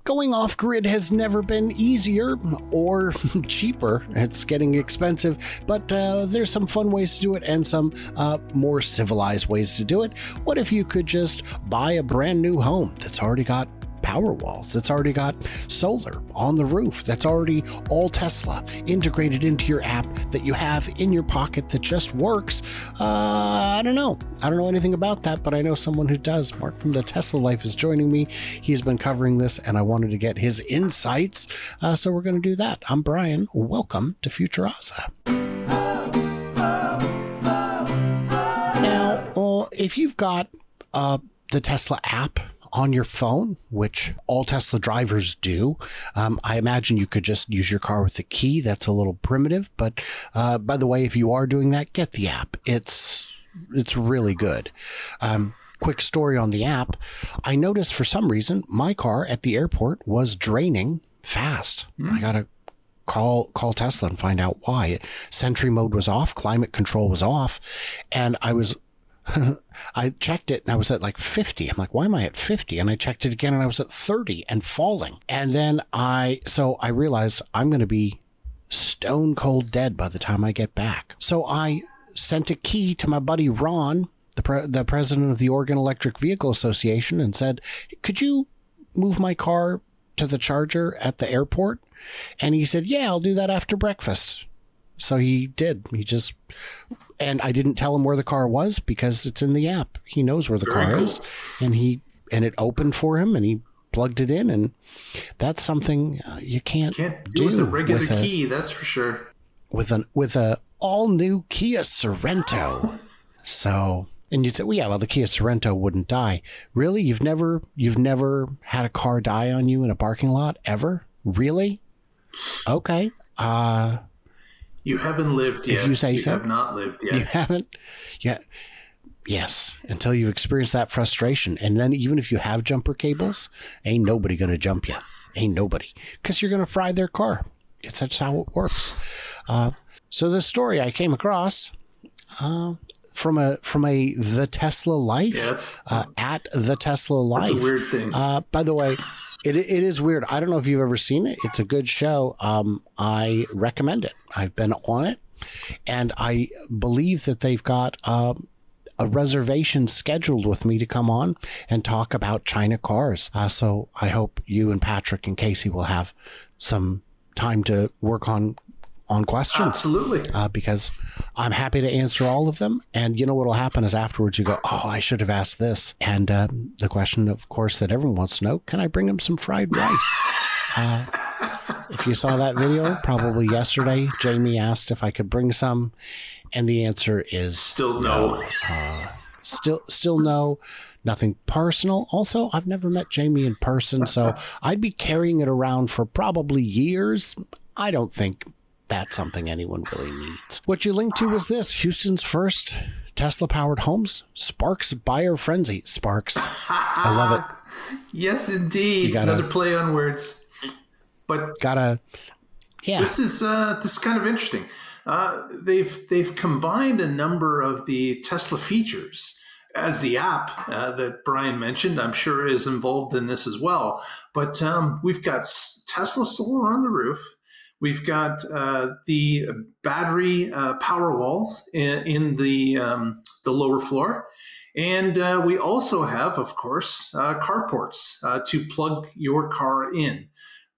Going off-grid has never been easier or cheaper. It's getting expensive, but there's some fun ways to do it and some more civilized ways to do it. What if you could just buy a brand new home that's already got power walls, that's already got solar on the roof, that's already all Tesla integrated into your app that you have in your pocket that just works? I don't know anything about that, but I know someone who does. Mark from the Tesla Life is joining me. He's been covering this and I wanted to get his insights, so we're going to do that. I'm Brian. Welcome to Futuraza. Now, if you've got the Tesla app on your phone, which all Tesla drivers do, I imagine you could just use your car with the key. That's a little primitive, but by the way, if you are doing that, get the app. It's really good. Quick story on the app. I noticed for some reason my car at the airport was draining fast. I gotta call Tesla and find out why. Sentry mode was off, climate control was off, and I checked it and I was at like 50. I'm like, why am I at 50? And I checked it again and I was at 30 and falling. And then I realized I'm going to be stone cold dead by the time I get back. So I sent a key to my buddy Ron, the president of the Oregon Electric Vehicle Association, and said, could you move my car to the charger at the airport? And he said, yeah, I'll do that after breakfast. So he did. And I didn't tell him where the car was because it's in the app. He knows where the car is, and it opened for him, and he plugged it in, and that's something you can't do with a regular key. That's for sure. With a all new Kia Sorento. So, and you say, well, the Kia Sorento wouldn't die. Really? You've never had a car die on you in a parking lot ever? Really? Okay. You haven't lived yet. If you say so. You have not lived yet. You haven't? Yeah. Yes. Until you've experienced that frustration. And then even if you have jumper cables, ain't nobody going to jump you. Ain't nobody. Because you're going to fry their car. That's how it works. So this story I came across from a The Tesla Life, at The Tesla Life. That's a weird thing. By the way, It is weird. I don't know if you've ever seen it. It's a good show. I recommend it. I've been on it, and I believe that they've got a reservation scheduled with me to come on and talk about China cars. So I hope you and Patrick and Casey will have some time to work on questions. Absolutely. Because I'm happy to answer all of them. And you know what will happen is afterwards you go, oh, I should have asked this. And the question, of course, that everyone wants to know, can I bring them some fried rice? If you saw that video, probably yesterday, Jamie asked if I could bring some. And the answer is still no. Still no. Nothing personal. Also, I've never met Jamie in person, so I'd be carrying it around for probably years. I don't think that's something anyone really needs. What you linked to was this: Houston's first Tesla-powered homes sparks buyer frenzy. Sparks. I love it. Yes, indeed. Another play on words. But this is kind of interesting. They've combined a number of the Tesla features as the app that Brian mentioned. I'm sure is involved in this as well. But we've got Tesla solar on the roof. We've got the battery power walls in the lower floor. And we also have, of course, carports to plug your car in.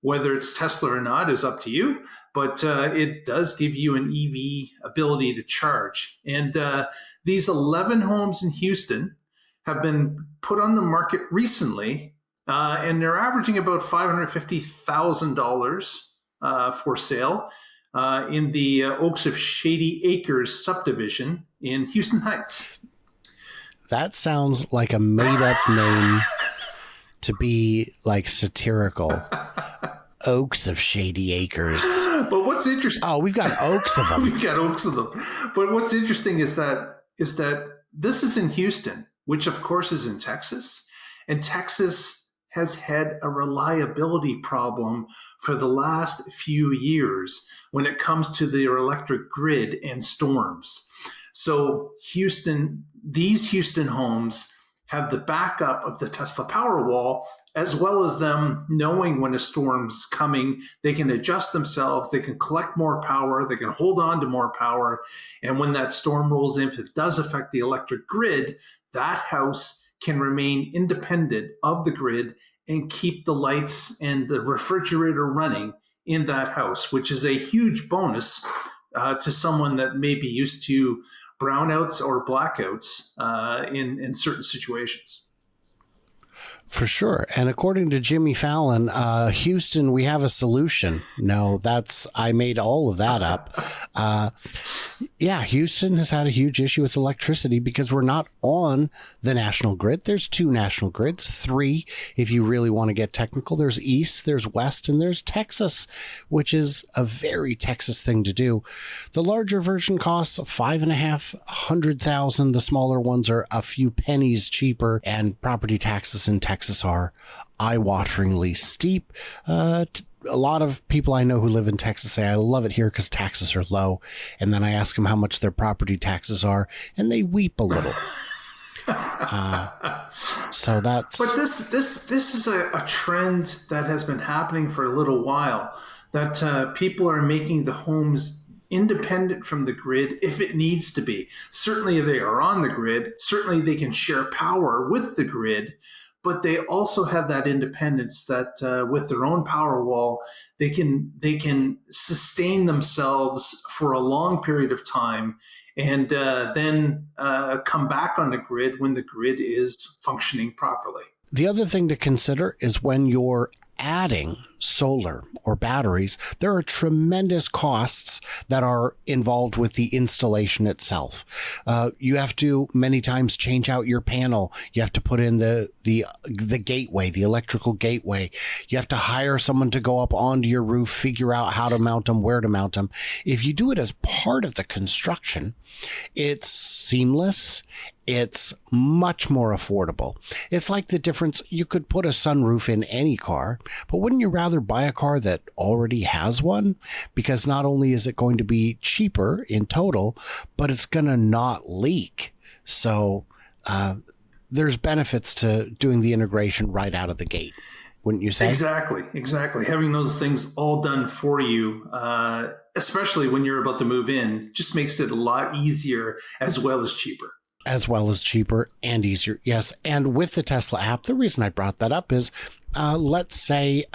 Whether it's Tesla or not is up to you, but it does give you an EV ability to charge. And these 11 homes in Houston have been put on the market recently, and they're averaging about $550,000 for sale in the Oaks of Shady Acres subdivision in Houston Heights. That sounds like a made-up name to be like satirical. Oaks of Shady Acres. But what's interesting? Oh, we've got oaks of them. We've got oaks of them. But what's interesting is that this is in Houston, which of course is in Texas, and Texas has had a reliability problem for the last few years when it comes to their electric grid and storms. So these Houston homes have the backup of the Tesla Powerwall, as well as them knowing when a storm's coming. They can adjust themselves, they can collect more power, they can hold on to more power. And when that storm rolls in, if it does affect the electric grid, that house can remain independent of the grid and keep the lights and the refrigerator running in that house, which is a huge bonus to someone that may be used to brownouts or blackouts in certain situations. For sure. And according to Jimmy Fallon, Houston, we have a solution. No, I made all of that up. Yeah, Houston has had a huge issue with electricity because we're not on the national grid. There's 2 national grids, 3 if you really want to get technical. There's East, there's West, and there's Texas, which is a very Texas thing to do. The larger version costs $550,000. The smaller ones are a few pennies cheaper, and property taxes in Texas are eye-wateringly steep. A lot of people I know who live in Texas say, I love it here because taxes are low. And then I ask them how much their property taxes are, and they weep a little. So that's... But this is a trend that has been happening for a little while, that people are making the homes independent from the grid if it needs to be. Certainly they are on the grid. Certainly they can share power with the grid. But they also have that independence that with their own power wall, they can sustain themselves for a long period of time, and then come back on the grid when the grid is functioning properly. The other thing to consider is when you're adding solar or batteries, there are tremendous costs that are involved with the installation itself. You have to many times change out your panel. You have to put in the gateway, the electrical gateway. You have to hire someone to go up onto your roof, figure out how to mount them, where to mount them. If you do it as part of the construction, it's seamless. It's much more affordable. It's like the difference. You could put a sunroof in any car, but wouldn't you rather buy a car that already has one? Because not only is it going to be cheaper in total, but it's going to not leak. So there's benefits to doing the integration right out of the gate. Wouldn't you say? Exactly. Having those things all done for you, especially when you're about to move in, just makes it a lot easier as well as cheaper. And easier. Yes. And with the Tesla app, the reason I brought that up is, let's say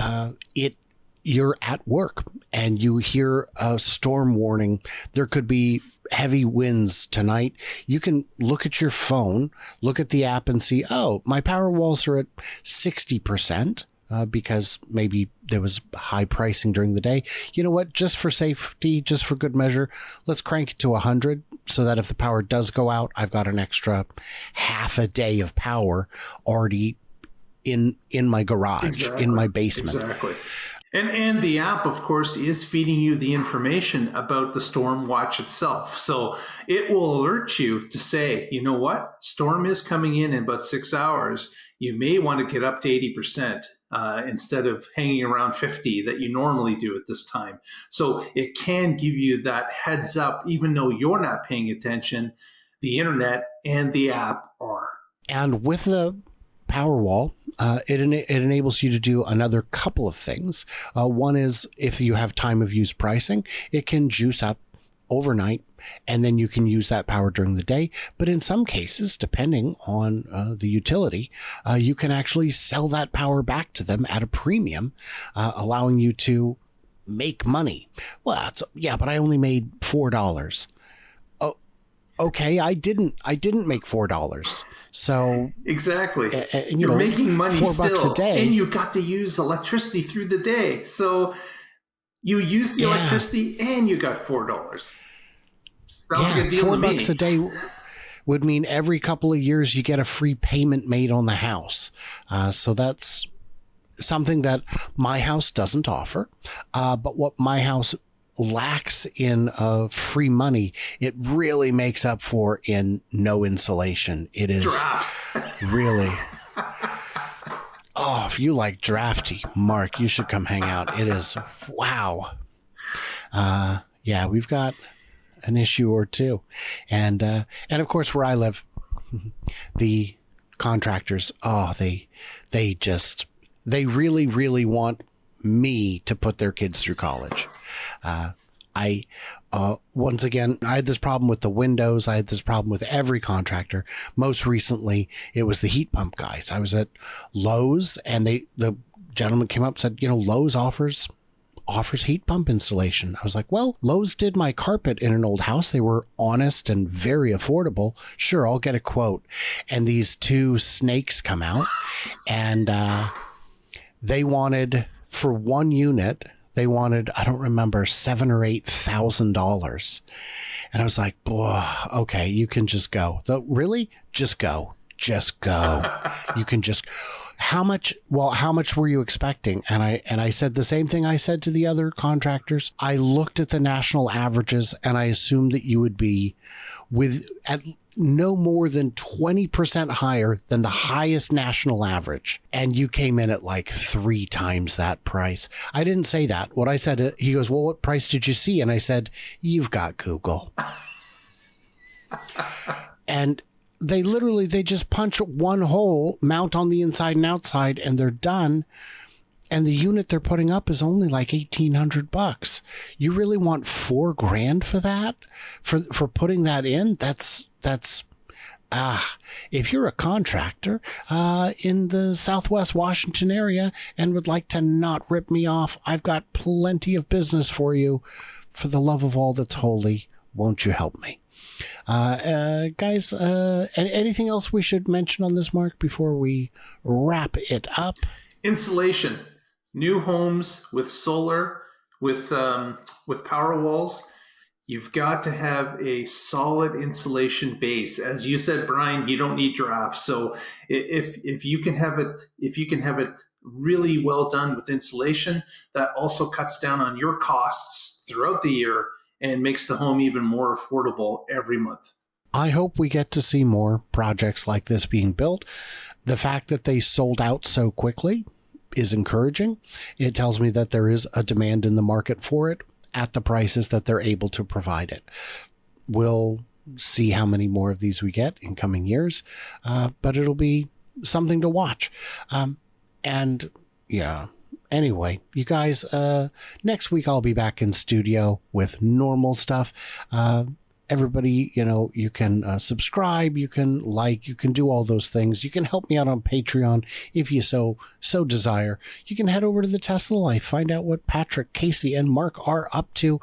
you're at work and you hear a storm warning. There could be heavy winds tonight. You can look at your phone, look at the app and see, oh, my power walls are at 60%. Because maybe there was high pricing during the day. You know what? Just for safety, just for good measure, let's crank it to 100 so that if the power does go out, I've got an extra half a day of power already in my garage, in my basement. Exactly. And the app, of course, is feeding you the information about the storm watch itself. So it will alert you to say, you know what? Storm is coming in about 6 hours. You may want to get up to 80%. Instead of hanging around 50 that you normally do at this time. So it can give you that heads up, even though you're not paying attention. The internet and the app are. And with the Powerwall, it enables you to do another couple of things. One is if you have time of use pricing, it can juice up overnight, and then you can use that power during the day. But in some cases, depending on the utility, you can actually sell that power back to them at a premium, allowing you to make money. Well, but I only made $4. Oh, okay, I didn't make $4. So exactly, you're making money $4 a day, and you got to use electricity through the day. So you use the electricity and you got $4. Sounds like a deal to me. $4 a day would mean every couple of years you get a free payment made on the house. So that's something that my house doesn't offer. But what my house lacks in free money, it really makes up for in no insulation. It is drafts. Really. Oh, if you like drafty, Mark, you should come hang out. It is, wow. We've got an issue or two. And of course, where I live, the contractors, they just They really, really want me to put their kids through college. Once again, I had this problem with the windows. I had this problem with every contractor. Most recently, it was the heat pump guys. I was at Lowe's, and the gentleman came up and said, Lowe's offers heat pump installation. I was like, well, Lowe's did my carpet in an old house. They were honest and very affordable. Sure, I'll get a quote. And these two snakes come out, and they wanted, for one unit, I don't remember, $7,000 or $8,000. And I was like, okay, you can just go. Really? Just go. You can just, how much were you expecting? And I said the same thing I said to the other contractors. I looked at the national averages, and I assumed that you would be at no more than 20% higher than the highest national average. And you came in at like 3 times that price. I didn't say that. What I said, he goes, well, what price did you see? And I said, you've got Google. And they just punch one hole, mount on the inside and outside, and they're done. And the unit they're putting up is only like $1,800. You really want $4,000 for that? For putting that in? That's if you're a contractor in the Southwest Washington area and would like to not rip me off, I've got plenty of business for you. For the love of all that's holy, won't you help me? Guys, anything else we should mention on this, Mark, before we wrap it up? Insulation. New homes with solar, with power walls, you've got to have a solid insulation base. As you said, Brian, you don't need drafts. So if you can have it really well done with insulation, that also cuts down on your costs throughout the year and makes the home even more affordable every month. I hope we get to see more projects like this being built. The fact that they sold out so quickly is encouraging. It tells me that there is a demand in the market for it at the prices that they're able to provide it. We'll see how many more of these we get in coming years, but it'll be something to watch. Anyway, you guys, next week I'll be back in studio with normal stuff. Everybody, you can subscribe, you can like, you can do all those things. You can help me out on Patreon if you so desire. You can head over to the Tesla Life, find out what Patrick, Casey, and Mark are up to.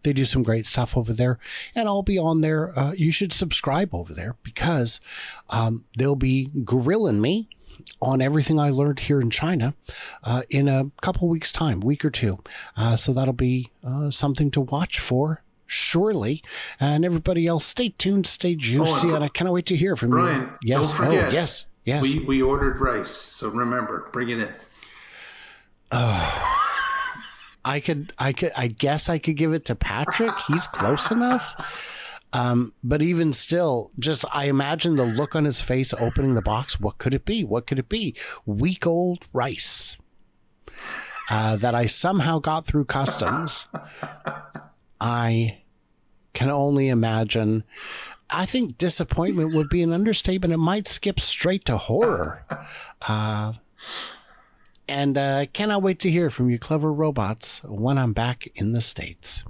They do some great stuff over there, and I'll be on there. You should subscribe over there because they'll be grilling me on everything I learned here in China in a couple weeks' time, week or two. So that'll be something to watch for. Surely. And everybody else, stay tuned, stay juicy, and I cannot wait to hear from Brian, you. Yes, don't forget. Yes. We ordered rice, so remember, bring it in. I guess I could give it to Patrick. He's close enough. But even still, I imagine the look on his face opening the box. What could it be? Week old rice that I somehow got through customs. I can only imagine. I think disappointment would be an understatement. It might skip straight to horror. And cannot wait to hear from you clever robots when I'm back in the States.